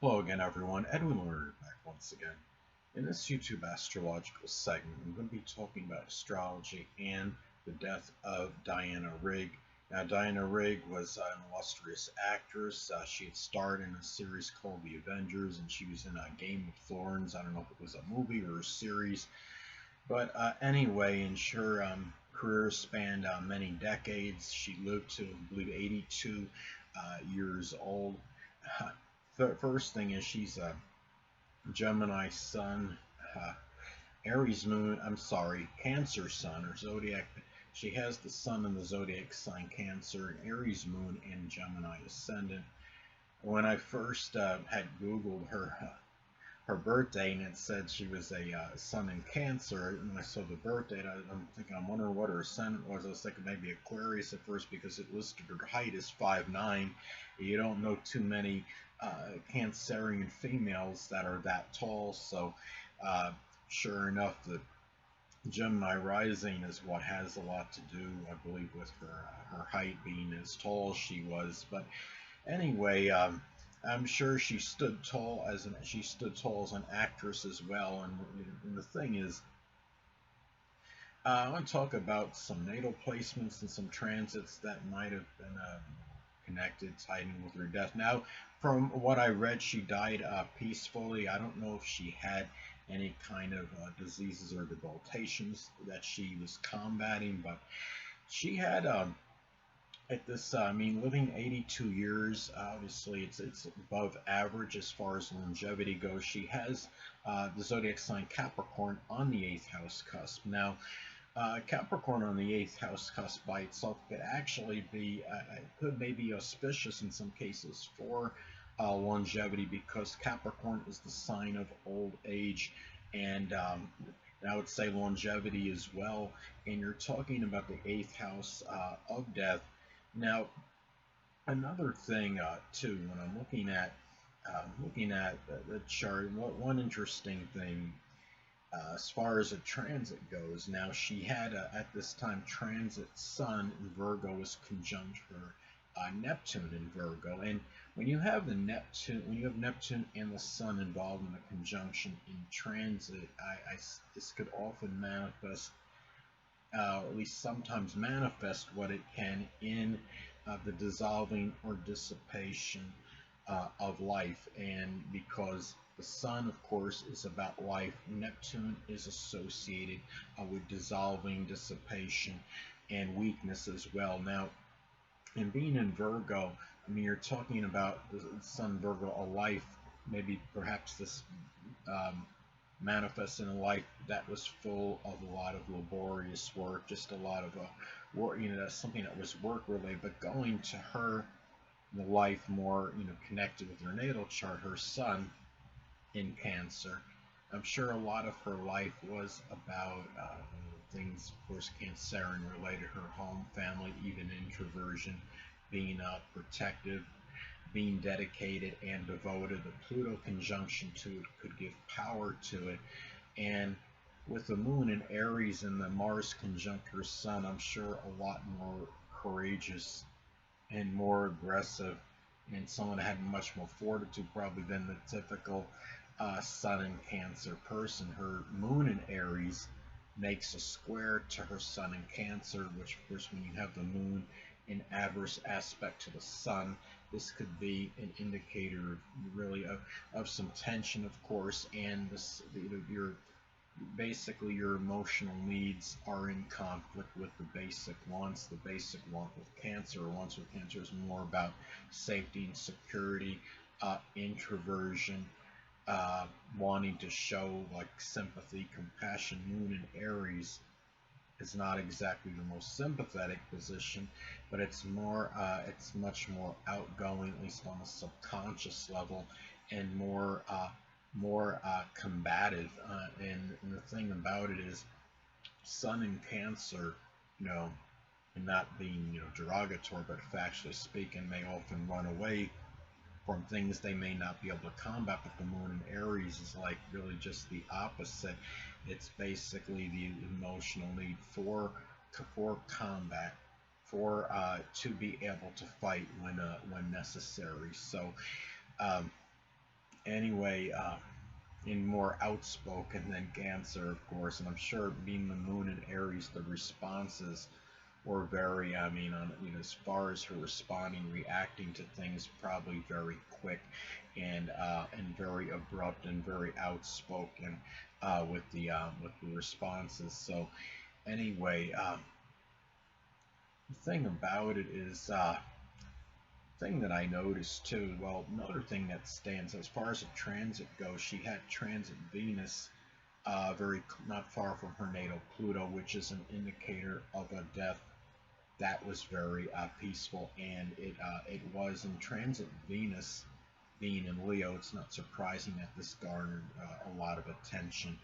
Hello again, everyone. Edwin Learnard back once again. In this YouTube astrological segment, I'm going to be talking about astrology and the death of Diana Rigg. Now, Diana Rigg was an illustrious actress. She had starred in a series called The Avengers, and she was in Game of Thrones. I don't know if it was a movie or a series, but anyway, and her career spanned many decades. She lived to, I believe, 82 years old. The first thing is she's a Gemini sun, uh, Aries moon, I'm sorry, Cancer sun or zodiac. She has the sun in the zodiac sign Cancer, Aries moon, and Gemini ascendant. When I first had Googled her birthday and it said she was a sun in Cancer, and I saw the birth date, I'm thinking, I'm wondering what her ascendant was. I was thinking maybe Aquarius at first because it listed her height as 5'9". You don't know too many Cancerian females that are that tall, so uh, sure enough, the Gemini rising is what has a lot to do, I believe, with her height being as tall as she was. But anyway, I'm sure she stood tall as an actress as well. And the thing is, I want to talk about some natal placements and some transits that might have been connected, tied in with her death. Now, from what I read, she died peacefully. I don't know if she had any kind of diseases or debilitations that she was combating, but she had at this, I mean, living 82 years, obviously it's above average as far as longevity goes. She has the zodiac sign Capricorn on the eighth house cusp. Now, Capricorn on the eighth house cusp by itself could actually be, could maybe auspicious in some cases for longevity because Capricorn is the sign of old age, and I would say longevity as well. And you're talking about the eighth house of death. Now, another thing too, when I'm looking at the chart, one interesting thing as far as a transit goes. Now, she had at this time transit Sun in Virgo was conjunct her Neptune in Virgo, and when you have Neptune and the Sun involved in a conjunction in transit, this could often manifest, at least sometimes manifest what it can in the dissolving or dissipation of life. And because the sun, of course, is about life, Neptune is associated with dissolving, dissipation, and weakness as well. Now, in being in Virgo, I mean, you're talking about the sun Virgo, a life, maybe perhaps this um, manifest in a life that was full of a lot of laborious work, just a lot of work, that's something that was work related, but going to her, the life more, connected with her natal chart, her sun in Cancer. I'm sure a lot of her life was about things, of course, Cancerian related, her home, family, even introversion, being protective, being dedicated and devoted. The Pluto conjunction to it could give power to it. And with the moon in Aries and the Mars conjunct her sun, I'm sure a lot more courageous and more aggressive, and someone that had much more fortitude probably than the typical Sun in Cancer person. Her moon in Aries makes a square to her Sun in Cancer, which, of course, when you have the moon in adverse aspect to the Sun, this could be an indicator of really of some tension, of course, and your basically your emotional needs are in conflict with the basic wants. The basic want with Cancer is more about safety and security, introversion, uh, wanting to show like sympathy, compassion. Moon in Aries is not exactly the most sympathetic position, but it's much more outgoing, at least on a subconscious level, and more combative. And the thing about it is, Sun in Cancer, you know, and not being derogatory, but factually speaking, may often run away from things they may not be able to combat. But the moon in Aries is like really just the opposite. It's basically the emotional need for combat, for to be able to fight when necessary. So um, Anyway, in more outspoken than Cancer, of course, and I'm sure being the moon in Aries, the responses were very, I mean, on as far as her responding, reacting to things, probably very quick and very abrupt and very outspoken with the responses. So anyway, the thing about it is, thing that I noticed too. Well, another thing that stands as far as a transit goes, she had transit Venus very not far from her natal Pluto, which is an indicator of a death that was very peaceful, and it was in transit Venus being in Leo. It's not surprising that this garnered a lot of attention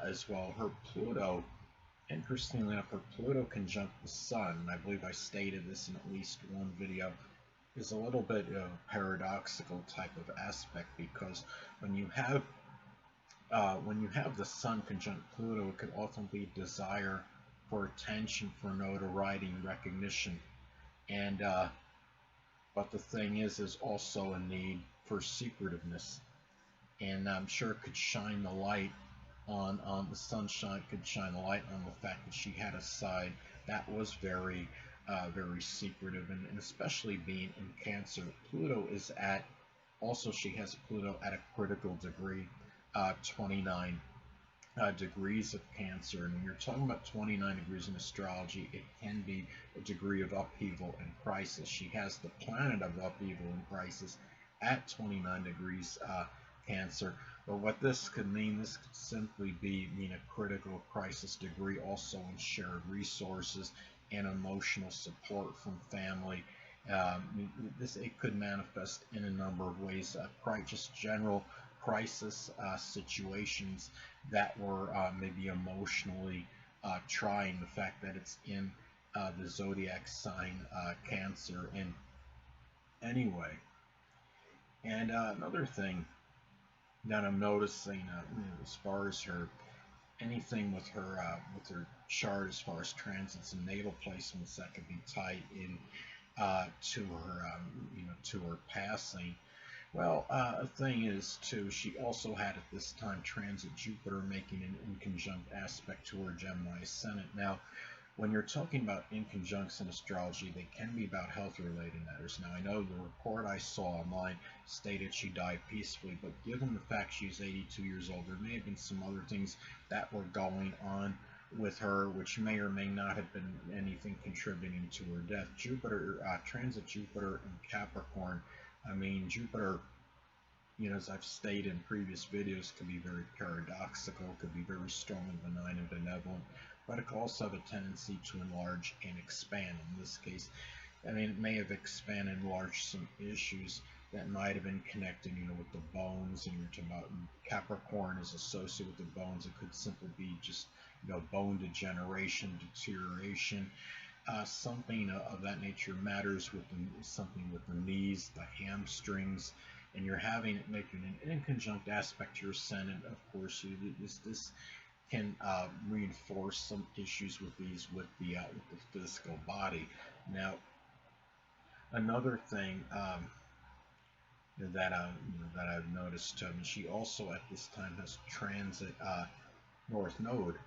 as well. Her Pluto, interestingly enough, her Pluto conjunct the Sun, and I believe I stated this in at least one video, is a little bit paradoxical type of aspect, because when you have the Sun conjunct Pluto, it could often be desire for attention, for notoriety and recognition, and but the thing is also a need for secretiveness, and I'm sure it could shine the light on the sunshine, could shine the light on the fact that she had a side that was very very secretive, and especially being in Cancer. Pluto is at, also she has Pluto at a critical degree, 29 degrees of Cancer, and when you're talking about 29 degrees in astrology, it can be a degree of upheaval and crisis. She has the planet of upheaval and crisis at 29 degrees Cancer. But what this could mean, this could simply mean a critical crisis degree also in shared resources and emotional support from family. It could manifest in a number of ways, just general crisis situations that were maybe emotionally trying. The fact that it's in the zodiac sign Cancer. And anyway, and another thing that I'm noticing, as far as her anything with her chart, as far as transits and natal placements that could be tied in to her to her passing. Well, a thing is too, she also had at this time transit Jupiter, making an inconjunct aspect to her Gemini ascendant. Now, when you're talking about inconjuncts in astrology, they can be about health-related matters. Now, I know the report I saw online stated she died peacefully, but given the fact she's 82 years old, there may have been some other things that were going on with her, which may or may not have been anything contributing to her death. Transit Jupiter in Capricorn. I mean, Jupiter, as I've stated in previous videos, can be very paradoxical, could be very strongly benign and benevolent, but it could also have a tendency to enlarge and expand. In this case, I mean, it may have expanded and enlarged some issues that might have been connected, with the bones, and you're talking about Capricorn is associated with the bones. It could simply be just, bone degeneration, deterioration, something of that nature matters with something with the knees, the hamstrings, and you're having it making an inconjunct aspect to your ascendant. Of course, this can reinforce some issues with the physical body. Now, another thing that I've noticed, she also at this time has transit North Node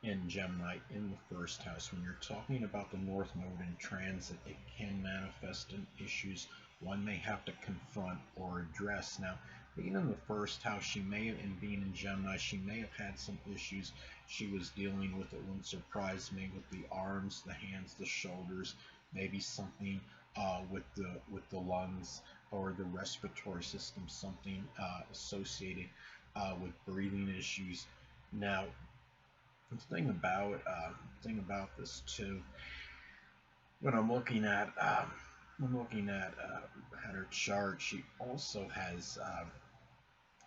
in Gemini in the first house. When you're talking about the North Node in transit, it can manifest in issues one may have to confront or address. Now, being in the first house, she may have, and being in Gemini, she may have had some issues she was dealing with. It wouldn't surprise me, with the arms, the hands, the shoulders, maybe something with the lungs or the respiratory system, something associated with breathing issues. Now, the thing about this too, when I'm looking at her chart, she also has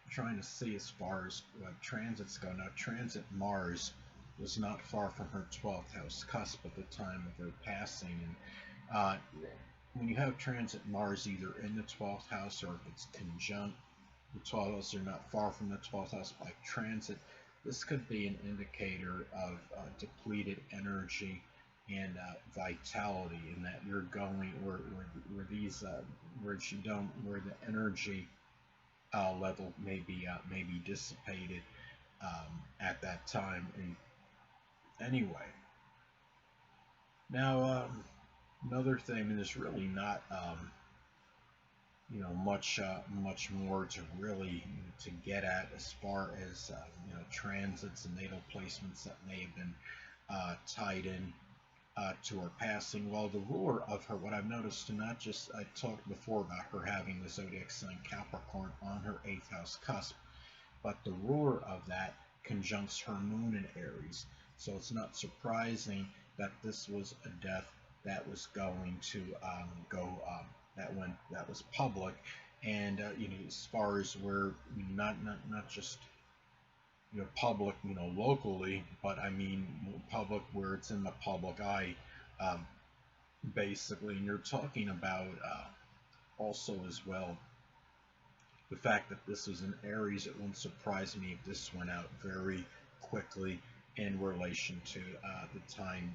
trying to see as far as transits go. Now, transit Mars was not far from her 12th house cusp at the time of her passing, and when you have transit Mars either in the 12th house or if it's conjunct the 12th house, or not far from the 12th house by transit, this could be an indicator of depleted energy and vitality, in that you're going where the energy level may be dissipated at that time. And anyway, now another thing, and there's really not much more to really to get at as far as transits and natal placements that may have been tied in to her passing. Well, the ruler of her, what I've noticed, and not just I talked before about her having the zodiac sign Capricorn on her 8th house cusp, but the ruler of that conjuncts her moon in Aries. So it's not surprising that this was a death that was going to go that was public, and as far as where not just public locally, but I mean public where it's in the public eye, um, basically. And you're talking about also as well the fact that this was in Aries. It wouldn't surprise me if this went out very quickly in relation to the time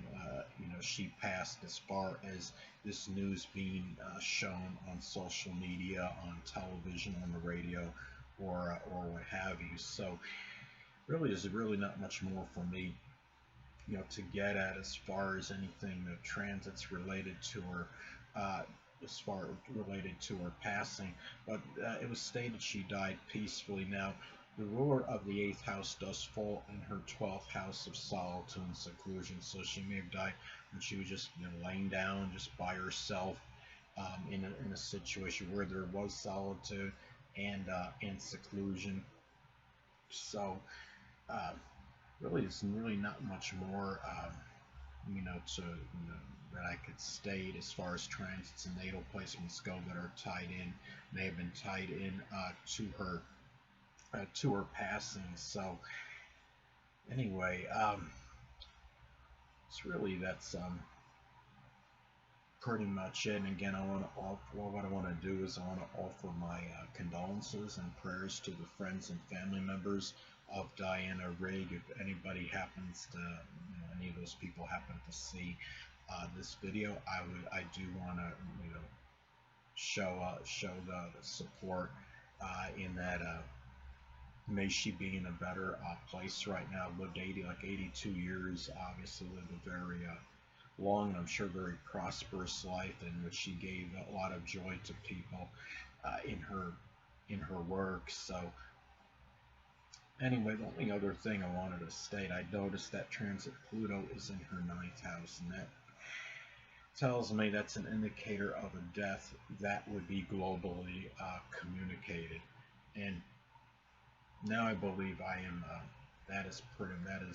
she passed, as far as this news being shown on social media, on television, on the radio, or what have you. So really, there's really not much more for me to get at as far as anything that transits related to her, as far related to her passing. But it was stated she died peacefully. Now, the ruler of the 8th house does fall in her 12th house of solitude and seclusion, so she may have died when she was just laying down just by herself, in a situation where there was solitude and seclusion. So really, there's really not much more that I could state as far as transits and natal placements go that are tied in, may have been tied in to her passing. So anyway, it's really that's pretty much it. And again, I want to offer what I want to do is I want to offer my condolences and prayers to the friends and family members of Diana Rigg. If anybody happens to, any of those people happen to see this video, I do want to show the support in that. May she be in a better place right now. Lived 82 years. Obviously lived a very long and I'm sure very prosperous life, in which she gave a lot of joy to people in her work. So anyway, the only other thing I wanted to state, I noticed that transit Pluto is in her 9th house, and that tells me that's an indicator of a death that would be globally communicated. And now I believe I am. That is pretty much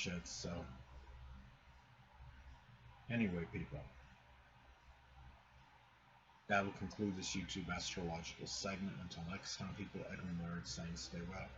it. So anyway, people, that will conclude this YouTube astrological segment. Until next time, people, Edwin Learnard saying stay well.